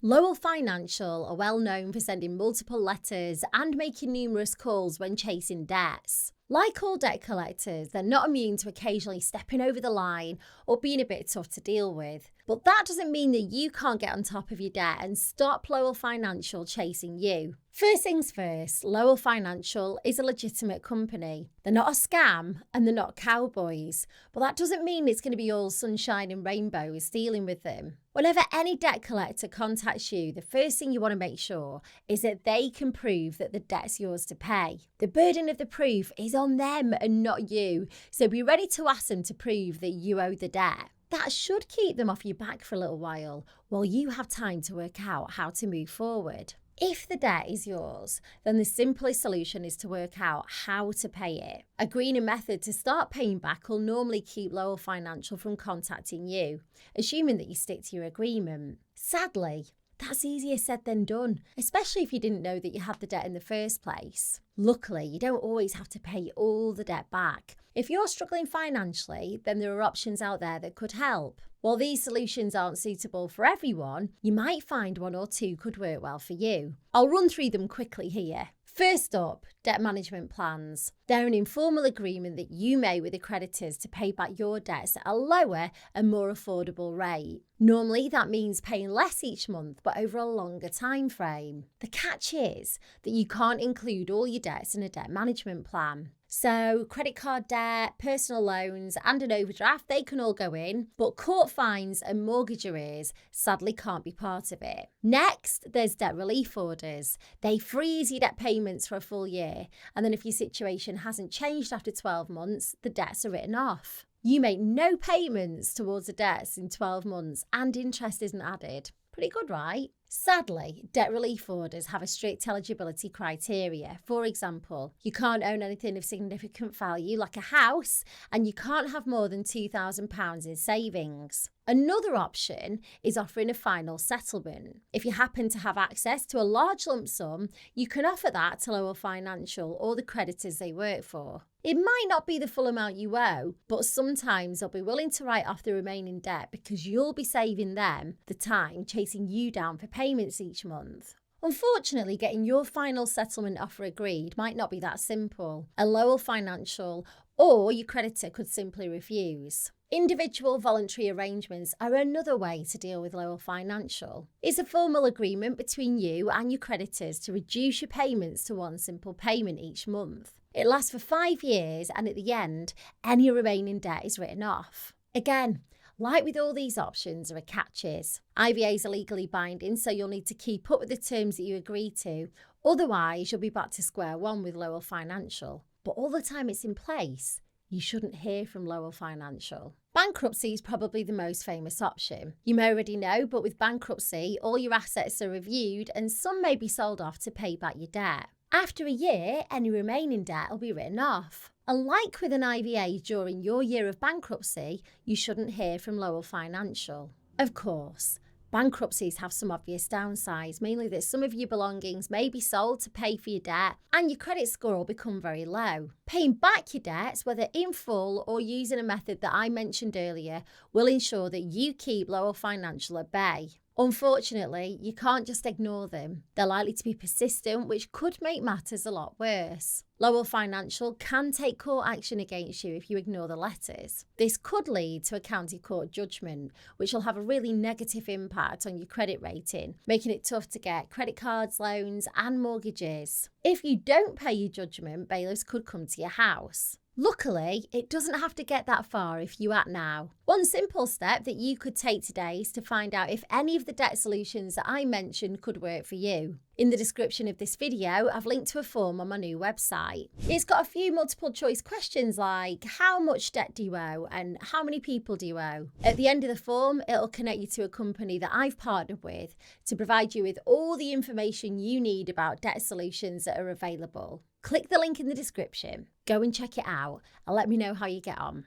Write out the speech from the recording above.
Lowell Financial are well known for sending multiple letters and making numerous calls when chasing debts. Like all debt collectors, they're not immune to occasionally stepping over the line or being a bit tough to deal with. But that doesn't mean that you can't get on top of your debt and stop Lowell Financial chasing you. First things first, Lowell Financial is a legitimate company. They're not a scam and they're not cowboys, but that doesn't mean it's going to be all sunshine and rainbows dealing with them. Whenever any debt collector contacts you, the first thing you want to make sure is that they can prove that the debt's yours to pay. The burden of the proof is on them and not you, so be ready to ask them to prove that you owe the debt. That should keep them off your back for a little while you have time to work out how to move forward. If the debt is yours, then the simplest solution is to work out how to pay it. Agreeing a method to start paying back will normally keep Lowell Financial from contacting you, assuming that you stick to your agreement. Sadly, that's easier said than done, especially if you didn't know that you had the debt in the first place. Luckily, you don't always have to pay all the debt back. If you're struggling financially, then there are options out there that could help. While these solutions aren't suitable for everyone, you might find one or two could work well for you. I'll run through them quickly here. First up, debt management plans. They're an informal agreement that you make with the creditors to pay back your debts at a lower and more affordable rate. Normally, that means paying less each month, but over a longer time frame. The catch is that you can't include all your debts in a debt management plan. So credit card debt, personal loans and an overdraft, they can all go in, but court fines and mortgage arrears sadly can't be part of it. Next, there's debt relief orders. They freeze your debt payments for a full year, and then if your situation hasn't changed after 12 months, the debts are written off. You make no payments towards the debts in 12 months and interest isn't added. Pretty good, right? Sadly, debt relief orders have a strict eligibility criteria. For example, you can't own anything of significant value like a house, and you can't have more than £2,000 in savings. Another option is offering a final settlement. If you happen to have access to a large lump sum, you can offer that to Lowell Financial or the creditors they work for. It might not be the full amount you owe, but sometimes they'll be willing to write off the remaining debt because you'll be saving them the time chasing you down for payments each month. Unfortunately, getting your final settlement offer agreed might not be that simple. A Lowell Financial or your creditor could simply refuse. Individual voluntary arrangements are another way to deal with Lowell Financial. It's a formal agreement between you and your creditors to reduce your payments to one simple payment each month. It lasts for 5 years and at the end, any remaining debt is written off. Again, like with all these options, there are catches. IVAs are legally binding, so you'll need to keep up with the terms that you agree to. Otherwise, you'll be back to square one with Lowell Financial. But all the time it's in place, you shouldn't hear from Lowell Financial. Bankruptcy is probably the most famous option. You may already know, but with bankruptcy, all your assets are reviewed and some may be sold off to pay back your debt. After a year, any remaining debt will be written off. Unlike with an IVA during your year of bankruptcy, you shouldn't hear from Lowell Financial. Of course, bankruptcies have some obvious downsides, mainly that some of your belongings may be sold to pay for your debt and your credit score will become very low. Paying back your debts, whether in full or using a method that I mentioned earlier, will ensure that you keep Lowell Financial at bay. Unfortunately, you can't just ignore them. They're likely to be persistent, which could make matters a lot worse. Lowell Financial can take court action against you if you ignore the letters. This could lead to a county court judgment, which will have a really negative impact on your credit rating, making it tough to get credit cards, loans, and mortgages. If you don't pay your judgment, bailiffs could come to your house. Luckily, it doesn't have to get that far if you act now. One simple step that you could take today is to find out if any of the debt solutions that I mentioned could work for you. In the description of this video, I've linked to a form on my new website. It's got a few multiple choice questions like how much debt do you owe and how many people do you owe? At the end of the form, it'll connect you to a company that I've partnered with to provide you with all the information you need about debt solutions that are available. Click the link in the description, go and check it out and let me know how you get on.